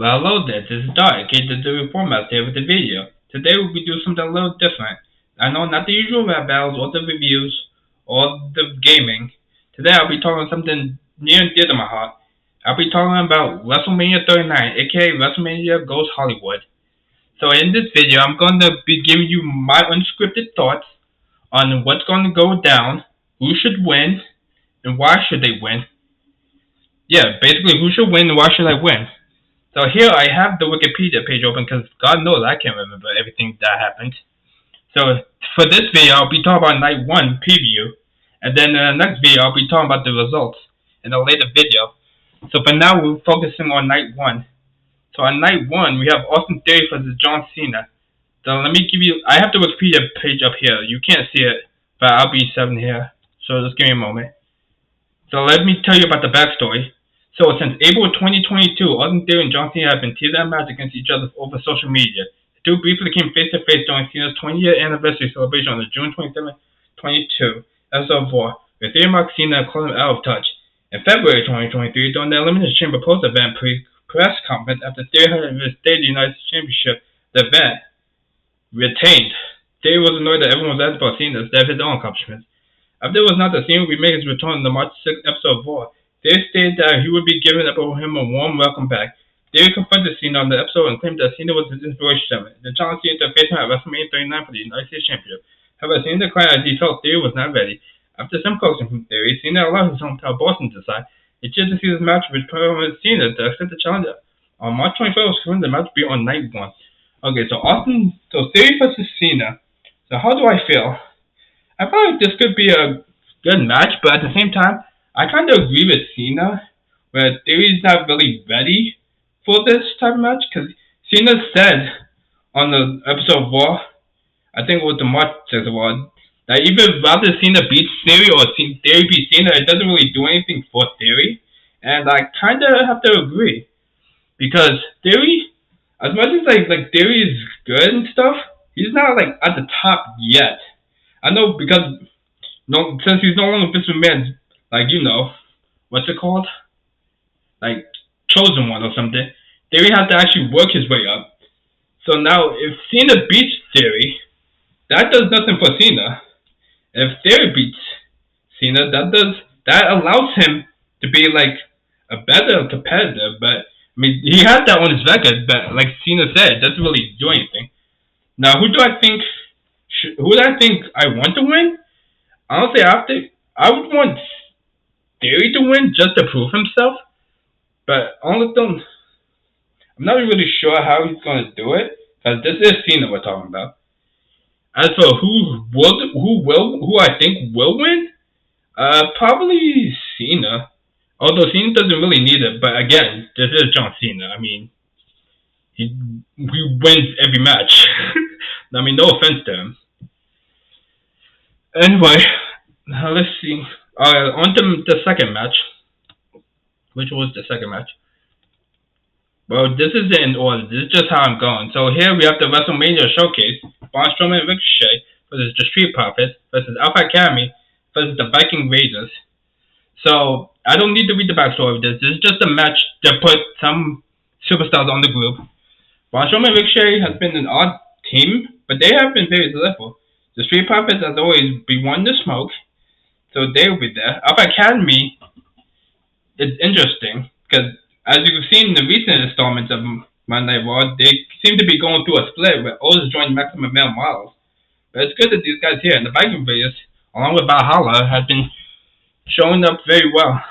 Well, hello there, this is Dart, aka the Reformat here with the video. Today we'll be doing something a little different. I know not the usual rap battles or the reviews or the gaming. Today I'll be talking something near and dear to my heart. I'll be talking about WrestleMania 39, aka WrestleMania Goes Hollywood. So in this video I'm going to be giving you my unscripted thoughts on what's going to go down, who should win, and why should they win. Yeah, basically who should win and why should I win. So here I have the Wikipedia page open because God knows I can't remember everything that happened. So for this video I'll be talking about night 1 preview, and then in the next video I'll be talking about the results in a later video. So for now we're focusing on night 1. So on night 1 we have Austin Theory versus John Cena. So let me give you, I have the Wikipedia page up here. You can't see it, but I'll be 7 here. So just give me a moment. So let me tell you about the backstory. So since April 2022, Austin Theory and John Cena have been teasing their match against each other over social media. The two briefly came face to face during Cena's 20-year anniversary celebration on June 27, 2022, episode 4, with Theory mocked Cena and called him out of touch. In February 2023, during the Elimination Chamber post-event press conference after Theory had his State of the United Championship, the event retained. Theory was annoyed that everyone was asked about Cena instead of his own accomplishments. After it was not the Cena would make his return in the March 6th episode 4. Theory stated that he would be giving him a warm welcome back. Theory confronted Cena on the episode and claimed that Cena was his inspiration. Then challenged Cena to face him at WrestleMania 39 for the United States Championship. However, Cena declared as he felt Theory was not ready. After some coaching from Theory, Cena allowed his hometown Boston to decide. He cheered to see this match which promised Cena to accept the challenge. On March 21st, was confirmed the match would be on night 1. Okay, so Theory versus Cena. So how do I feel? I feel like this could be a good match, but at the same time, I kind of agree with Cena, where Theory's not really ready for this type of match, because Cena said on the episode 4, I think it was the March 6th one, that even rather Cena beats Theory or Theory beats Cena, it doesn't really do anything for Theory, and I kind of have to agree, because Theory, as much as like Theory is good and stuff, he's not like at the top yet. I know because since he's no longer Vince McMahon's, like, you know, what's it called? Like, chosen one or something. Theory has to actually work his way up. So now, if Cena beats Theory, that does nothing for Cena. If Theory beats Cena, that allows him to be like a better competitor. But I mean, he has that on his record. But like Cena said, it doesn't really do anything. Now, who do I think I want to win? Honestly, I would want Theory to win just to prove himself, but I'm not really sure how he's gonna do it, because this is Cena we're talking about. As for who I think will win, probably Cena. Although Cena doesn't really need it, but again, this is John Cena. I mean, he wins every match. I mean, no offense to him. Anyway, let's see. On to the second match. Which was the second match? Well, this is in order. This is just how I'm going. So here we have the WrestleMania showcase. Braun Strowman and Ricochet versus the Street Profits versus Alpha Academy versus the Viking Raiders. So I don't need to read the backstory of this. This is just a match to put some superstars on the group. Braun Strowman and Ricochet has been an odd team, but they have been very successful. The Street Profits, as always, be one to smoke. So they will be there. Alpha Academy is interesting because, as you've seen in the recent installments of Monday Night Raw, they seem to be going through a split where Otis joined Maximum Male Models. But it's good that these guys here, and the Viking Raiders, along with Valhalla, have been showing up very well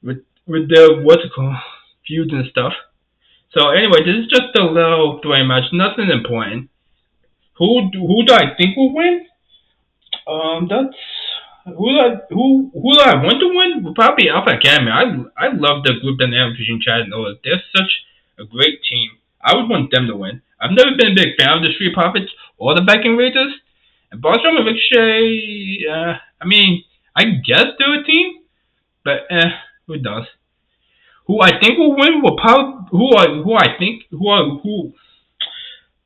with their feuds and stuff. So anyway, this is just a little throwaway match, nothing important. Who do I think will win? Who do I want to win? Well, probably Alpha Academy. I love the group dynamic between Chad and Otis. They're such a great team. I would want them to win. I've never been a big fan of the Street Profits or the Viking Raiders. And Braun Strowman and Ricochet, I mean, I guess they're a team, but who does? Who I think will win will probably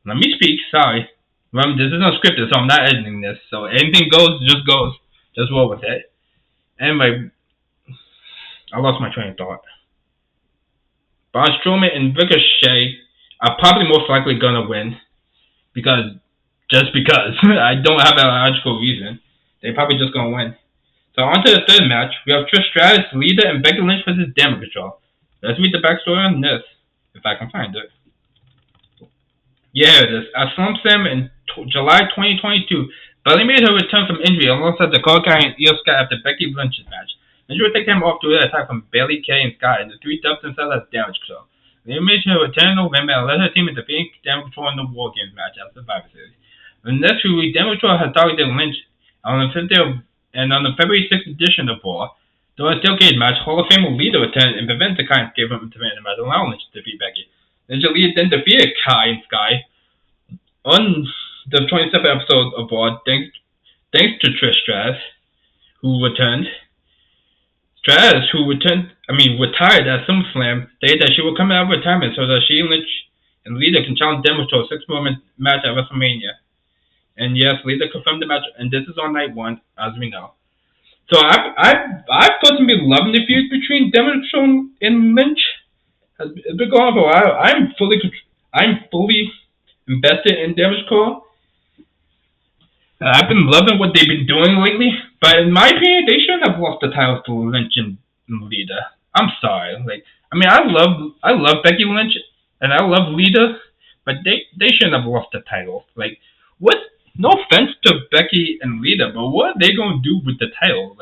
Let me speak. Sorry. Remember, this is unscripted, so I'm not editing this. So anything goes, just goes. Just roll with it. Anyway, I lost my train of thought. Braun Strowman and Ricochet are probably most likely gonna win because just because I don't have a logical reason. They're probably just gonna win. So on to the third match. We have Trish Stratus, Lita, and Becky Lynch versus Damage Control. Let's read the backstory on this, if I can find it. Yeah, it is. At SummerSlam in July 2022, Bayley made her return from injury alongside the Dakota Kai and Io Sky after Becky Lynch's match. Lynch would take them off to an attack from Bayley, Kay, and Sky, and the three dubbed themselves as Damage Control. They made her return in November and led her team into defeating Damage Control in the War Games match after the Survivor Series. The next few weeks, Damage Control had targeted Lynch on the 5th and on the February 6th edition of Raw. During a steel cage match, Hall of Famer Lita returned and prevented Kai and Sky from intervening in the match, allowing Lynch to defeat Becky. Lynch and Lita then defeated Kai and Sky on the 27th episode of Raw, thanks to Trish Stratus, who returned. Stratus, who retired at SummerSlam, stated that she would come out of retirement so that she, Lynch, and Lita can challenge Damage to a 6-woman match at WrestleMania. And yes, Lita confirmed the match, and this is on night 1, as we know. So I've personally been loving the feud between Damage and Lynch. It's been going on for a while. I'm fully invested in Damage Control. I've been loving what they've been doing lately, but in my opinion, they shouldn't have lost the titles to Lynch and Lita. I'm sorry. I love Becky Lynch and I love Lita, but they shouldn't have lost the titles. What? No offense to Becky and Lita, but what are they gonna do with the title?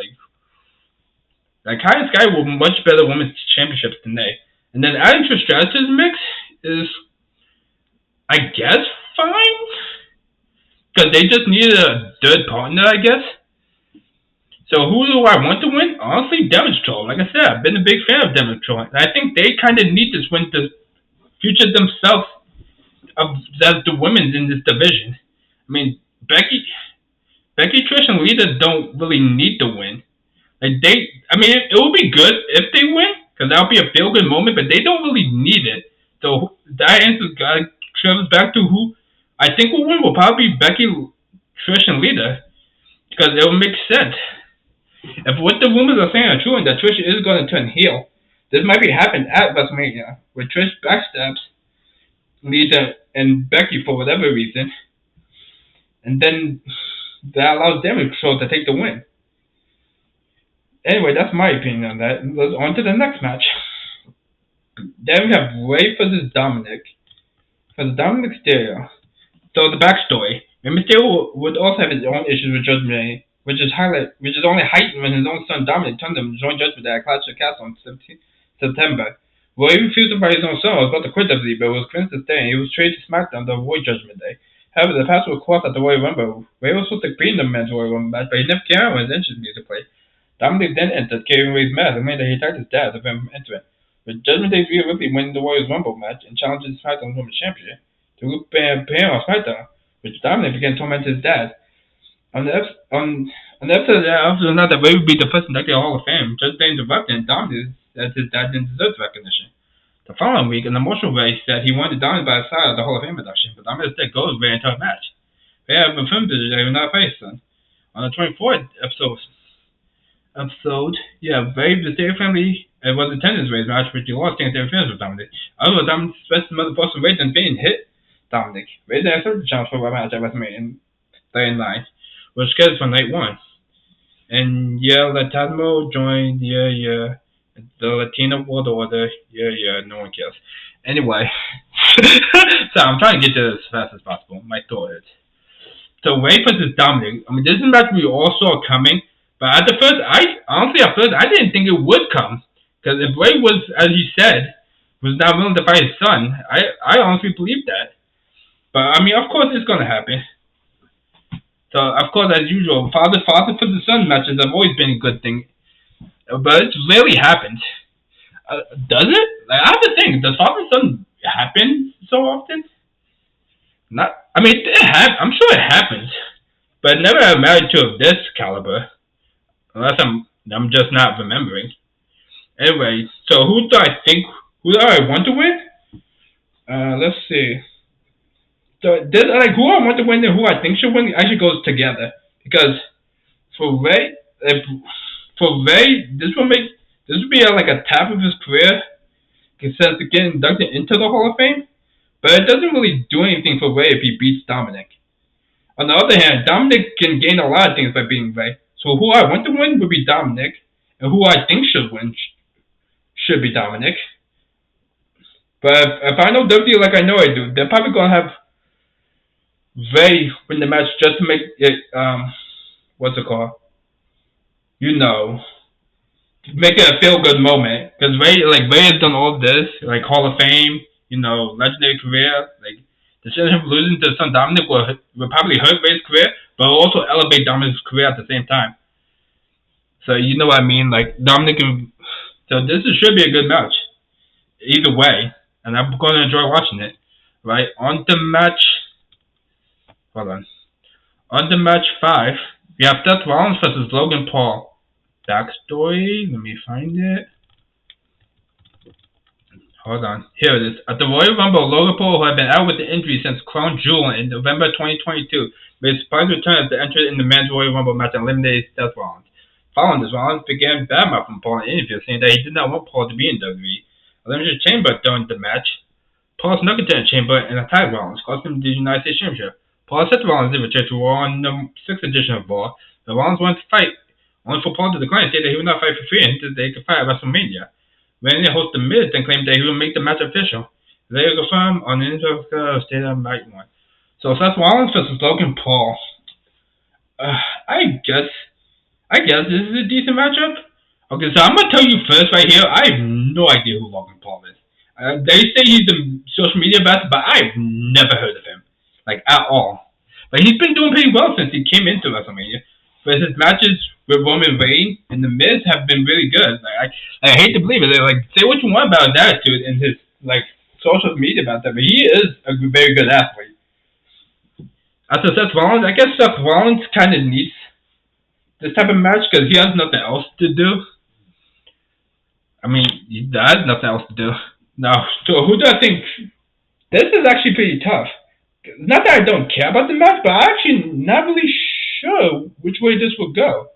Kai and Sky were much better women's championships than they. And then adding Trish Stratus to the mix is, I guess, fine. Because they just needed a third partner, I guess. So who do I want to win? Honestly, Damage Control. Like I said, I've been a big fan of Damage Control. And I think they kind of need this win to future themselves as the women in this division. Becky, Trish, and Lita don't really need to win. It would be good if they win, because that would be a feel-good moment, but they don't really need it. So that answer comes back to who I think will win will probably be Becky, Trish, and Lita, because it will make sense. If what the rumors are saying are true and that Trish is going to turn heel, this might be happening at WrestleMania, where Trish backstabs Lita and Becky for whatever reason, and then that allows Damage Control to take the win. Anyway, that's my opinion on that. Let's on to the next match. Then we have Rey versus Dominic. Versus Dominic Mysterio. So the backstory. Mysterio would also have his own issues with Judgment Day, which is only heightened when his own son Dominic turned him to join Judgment Day at Clash of the Castle in September. Rey refused to fight his own son, was about to quit WWE, but was convinced to stay, and he was traded to SmackDown to avoid Judgment Day. However, the pass was crossed at the Royal Rumble. Rey was supposed to compete in the men's Royal Rumble match, but he never came out when his entrance music played. Dominic then entered, carrying Rey's mask, and made that he attacked his dad to prevent him from entering. With Judgment Day's Rhea Ripley winning the Royal Rumble match and challenging SmackDown Women's Championship to appear on SmackDown, which Dominic began to torment his dad. On the episode after another, Rey would be the first inducted Hall of Fame. Judgment Day interrupted, and Dominic said his dad didn't deserve recognition. The following week, an emotional Rey said he wanted Dominic by his side at the Hall of Fame induction, but Dominic instead goes Rey into a match. Rey had confirmed that they would not fight his son. On the 24th episode, Rey, the Mysterio family, was attending Rey's match, which he lost against their fans with Dominic. Although Dominic expressed mother Boston Rey and Finn hit Dominic. Rey then accepted the challenge for a match at WrestleMania 39, was scheduled for night 1. And Latasmo joined, the Latino World Order, no one cares. Anyway, so I'm trying to get to this as fast as possible. My thought is. So Rey versus Dominic, this is a match we all saw coming, but at first I didn't think it would come. Because if Rey was, as you said, was not willing to fight his son, I honestly believe that. But, of course it's going to happen. So, of course, as usual, father for the son matches have always been a good thing. But it rarely happens. Does it? I have to think, does father-son happen so often? I'm sure it happens. But never a married to of this caliber. Unless I'm just not remembering. Anyway, so who do I want to win? Let's see. So who I want to win and who I think should win actually goes together. Because for Rey, this would be like a tap of his career says to get inducted into the Hall of Fame, but it doesn't really do anything for Ray if he beats Dominic. On the other hand, Dominic can gain a lot of things by beating Ray. So who I want to win would be Dominic, and who I think should win should be Dominic. But if I know WWE like I know I do, they're probably gonna have Ray win the match just to make it what's it called? You know, make it a feel good moment. Because Ray has done all this, like Hall of Fame, legendary career. Like the shit of him losing to son Dominic will probably hurt Ray's career, but will also elevate Dominic's career at the same time. So you know what I mean? Like Dominic and so this should be a good match. Either way. And I'm gonna enjoy watching it. Right? On the match On the match 5, we have Seth Rollins versus Logan Paul. Backstory, let me find it. Hold on. Here it is. At the Royal Rumble, Logan Paul, who had been out with the injury since Crown Jewel in November 2022, made a surprise return as the entered in the Men's Royal Rumble match and eliminated Seth Rollins. Following this, Rollins began badmouthing Paul in interviews, saying that he did not want Paul to be in WWE. Eliminated Chamber during the match. Paul snuck into the Chamber and attacked Rollins, costing him the United States Championship. Paul said to Rollins in return to Raw on the 6th edition of Raw that Rollins wanted to fight, only for Paul to decline and say that he would not fight for free and that they could fight at WrestleMania. Randy host The Miz then claimed that he would make the match official. They confirmed on the interview state of night 1. So Seth Rollins versus Logan Paul. I guess this is a decent matchup. Okay, so I'm gonna tell you first right here. I have no idea who Logan Paul is. They say he's a social media best, but I've never heard of him, like at all. But he's been doing pretty well since he came into WrestleMania. But his matches with Roman Reigns and The Miz have been really good. Like I hate to believe it. Like say what you want about his attitude and his social media about that, but he is a very good athlete. As for Seth Rollins, I guess Seth Rollins kind of needs this type of match because he has nothing else to do. I mean, he has nothing else to do. Now, so who do I think? This is actually pretty tough. Not that I don't care about the match, but I'm actually not really sure which way this will go.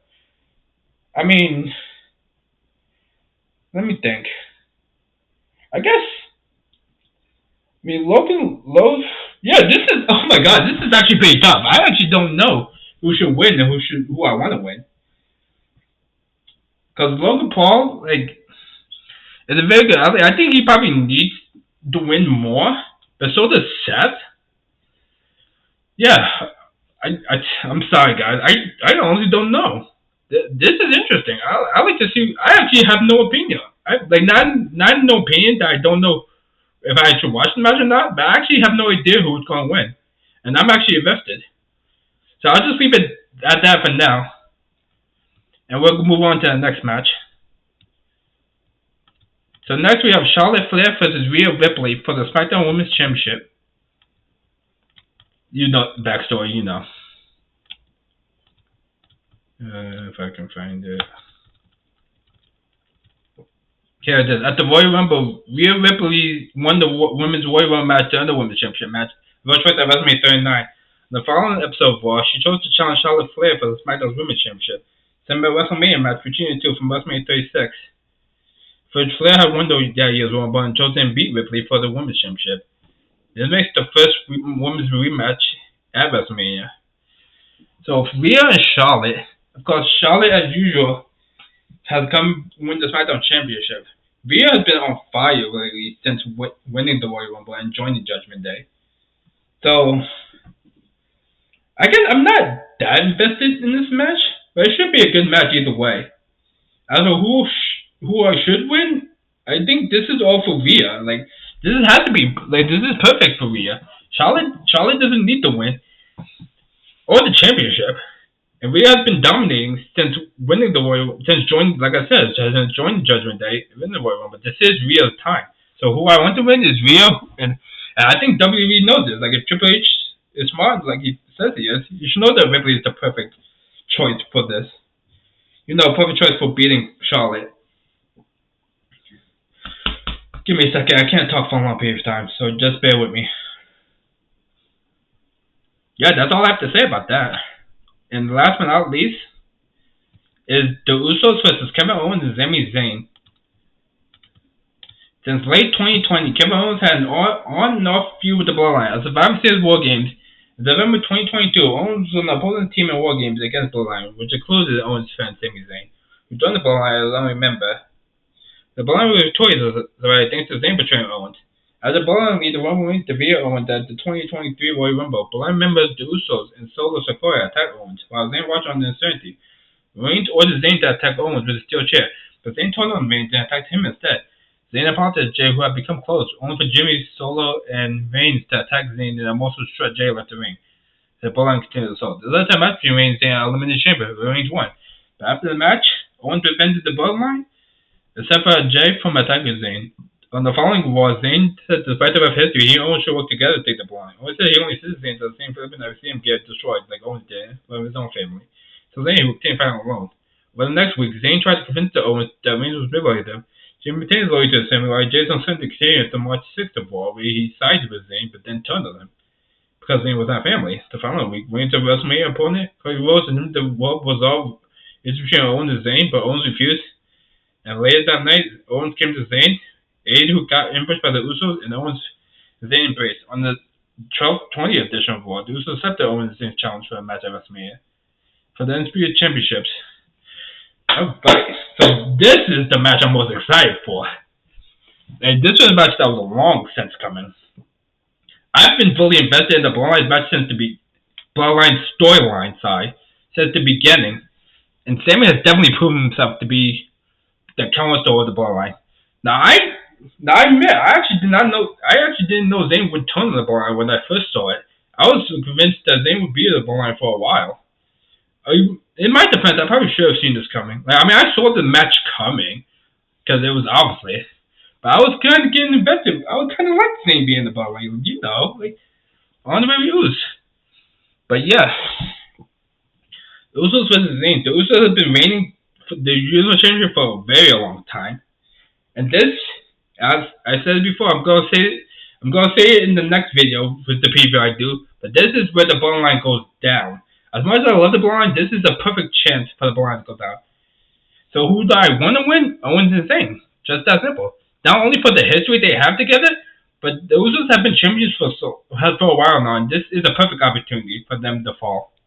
I mean, let me think. This is, oh my god, this is actually pretty tough. I actually don't know who should win and who I want to win. Because Logan Paul, is a very good athlete. I think he probably needs to win more, but so does Seth. Yeah, I'm sorry, guys. I honestly don't know. This is interesting. I like to see. I actually have no opinion. Not no opinion that I don't know if I should watch the match or not, but I actually have no idea who's going to win, and I'm actually invested. So I'll just leave it at that for now, and we'll move on to the next match. So next we have Charlotte Flair versus Rhea Ripley for the SmackDown Women's Championship. You know the backstory, you know. If I can find it. Here it is. At the Royal Rumble, Rhea Ripley won the Women's Royal Rumble match to the Women's Championship match. Virtual at WrestleMania 39. In the following episode of Raw, she chose to challenge Charlotte Flair for the SmackDown Women's Championship. Similar WrestleMania match between the two from WrestleMania 36. Flair had won that year's Royal Rumble and chose to beat Ripley for the Women's Championship. This makes the first women's rematch at WrestleMania. So Rhea and Charlotte, of course, Charlotte as usual has come win the SmackDown Championship. Rhea has been on fire lately since winning the Royal Rumble and joining Judgment Day. So I guess I'm not that invested in this match, but it should be a good match either way. As for who I should win, I think this is all for Rhea. This has to be this is perfect for Rhea. Charlotte doesn't need to win or the championship, and Rhea has been dominating since joining, like I said, since joining Judgment Day, in the Royal Rumble. This is Rhea's time. So who I want to win is Rhea, and I think WWE knows this. If Triple H is smart, like he says he is, you should know that Ripley is the perfect choice for this. Perfect choice for beating Charlotte. Give me a second. I can't talk for a long period of time, so just bear with me. Yeah, that's all I have to say about that. And last but not least is the Usos versus Kevin Owens and Sami Zayn. Since late 2020, Kevin Owens had an on and off feud with the Bloodline. At Survivor Series War Games, in November 2022, Owens was on the opposing team in War Games against Bloodline, which included Owens' friend Sami Zayn, who joined the Bloodline as a lonely member. The Bloodline were victorious thanks to Zayn betraying Owens. As the Bloodline leader, Roman Reigns defeated Owens at the 2023 Royal Rumble. Bloodline members the Usos and Solo Sikoa attacked Owens, while Zayn watched on the uncertainty. Reigns ordered Zayn to attack Owens with a steel chair, but Zayn turned on Reigns and attacked him instead. Zayn apologized to Jay, who had become close, only for Jimmy, Solo, and Reigns to attack Zayn and also strut Jay left the ring. The Bloodline continued the assault. The last match between Reigns and Zayn Eliminated Chamber, Reigns won. But after the match, Owens prevented the Bloodline, except for Jay from attacking Zayn. On the following Raw, Zayn said despite the rough history, he and Owens should work together to take the Bloodline. Owens said he only sees Zayn to the same purpose and never see him get destroyed like Owens did by his own family. So Zayn couldn't fight alone. But the next week, Zayn tried to convince the Owens that Reigns was big like them. Jimmy retained his loyalty to the family, while Jay's uncertain continued to March 6th of Raw, where he sided with Zayn but then turned on him because Zayn was not family. The following week, Reigns' WrestleMania opponent, Cody Rhodes, and the world was all between Owens and Zayn, but Owens refused. And later that night, Owens came to Zayn, Aid, who got ambushed by the Usos, and Owens and Zayn embraced. On the 20th edition of Raw, the Usos accepted Owens and Zayn's challenge for a match at WrestleMania for the Undisputed Championships. Alright, so this is the match I'm most excited for. And this was a match that was a long since coming. I've been fully invested in the Bloodline match since the Bloodline storyline side since the beginning, and Sami has definitely proven himself to be the cornerstone of the Bloodline. Now I admit I actually didn't know Zayn would turn on the Bloodline when I first saw it. I was convinced that Zayn would be the Bloodline for a while. In my defense, I probably should have seen this coming. I saw the match coming because it was obviously, but I was kind of getting invested. I was kind of like Zayn being the Bloodline, on the reviews. But yeah, the Usos versus Zayn. The Usos have been reigning for the Universal Championship for a very long time, and this, as I said before, I'm gonna say it in the next video with the preview I do. But this is where the Bloodline goes down. As much as I love the Bloodline, this is a perfect chance for the Bloodline to go down. So who do I want to win? Owens and Zayn. Just that simple. Not only for the history they have together, but the Usos have been champions for a while now, and this is a perfect opportunity for them to fall.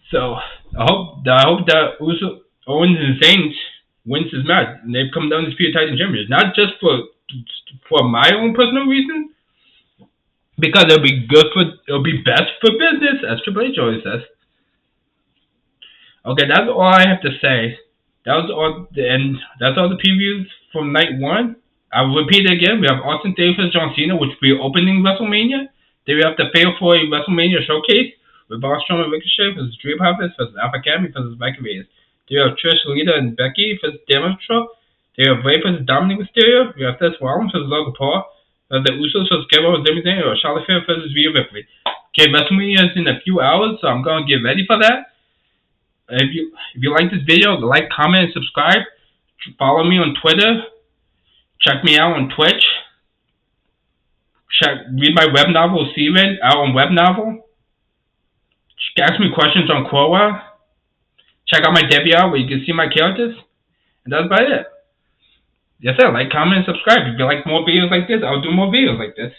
So I hope that Owens and Zayn wins this match, and they've come down to Undisputed Titan champions. Not just for my own personal reasons, because it'll be best for business, as Triple H always says. Okay, that's all I have to say. That's all the previews from night one. I'll repeat it again. We have Austin Theory versus John Cena, which will be opening WrestleMania. Then we have the Fatal 4 WrestleMania showcase with Braun Strowman, Ricochet versus Dream Harvest versus Alpha Academy versus Viking Raiders. Then we have Trish, Lita, and Becky versus Damage Control. Then we have Rey versus Dominic Mysterio. We have Seth Rollins versus Logan Paul. The Usos versus Kevin Owens, everything, or Charlotte Flair versus Rhea Ripley. Okay, WrestleMania is in a few hours, so I'm gonna get ready for that. If you like this video, like, comment, and subscribe. Follow me on Twitter. Check me out on Twitch. Read my web novel, Steven, out on Web Novel. Ask me questions on Quora. Check out my debut out where you can see my characters. And that's about it. Yes, sir. Like, comment, and subscribe. If you like more videos like this, I'll do more videos like this.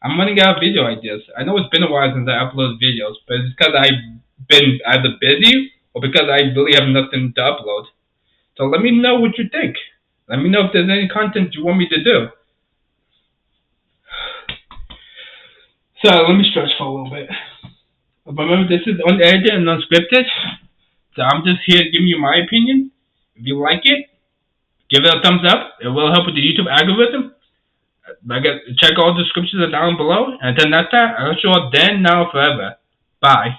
I'm running out of video ideas. I know it's been a while since I uploaded videos, but it's because I've been either busy or because I really have nothing to upload. So let me know what you think. Let me know if there's any content you want me to do. So let me stretch for a little bit. But remember, this is unedited and unscripted. So I'm just here giving you my opinion. If you like it, give it a thumbs up. It will help with the YouTube algorithm. Check all the descriptions down below. And until next time, I'll show up then, now, forever. Bye.